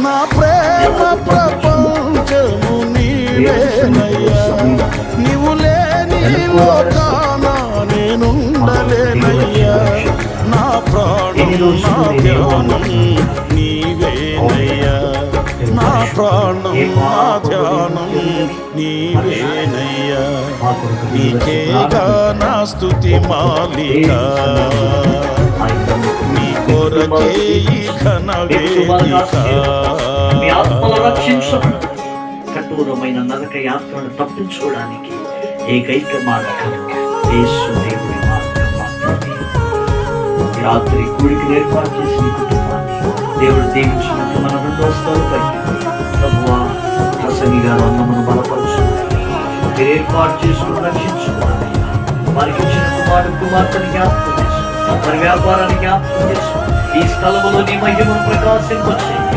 నా ప్రేమ ప్రపంచము నీవేనయ్యా, నీవు లేని లోకాన నేనుండలేనయ్యా. నా ప్రాణం నా ధ్యానం నీవేనయ్యా, నా ప్రాణం నా ధ్యానం నీవేనయ్యా. నీకేగా నా స్తుతి మాలిక, నీ కొరకే ఈ ఘన వేదిక. మీ ఆత్మల రక్షించడం, కఠోరమైన నరక యాత్రను తప్పించుకోవడానికి ఏకైక మార్గం యేసు దేవుని మార్గం మాత్రమే. రాత్రి కూడికి ఏర్పాటు చేసిన కుటుంబాన్ని దేవుడు దీవించినట్టు మన 2వ స్థలంపైకి ప్రభువా ప్రసంగి గారు అన్నమును బలపరుచు, మీరు ఏర్పాటు చేసుకుని రక్షించుకోవాలి. వారికి ఇచ్చిన కుమార్తెని జ్ఞాపకం చేసు, వారి వ్యాపారాన్ని జ్ఞాపకం చేసు. ఈ స్థలములో నీ మహిమను ప్రకాశింపచేయండి.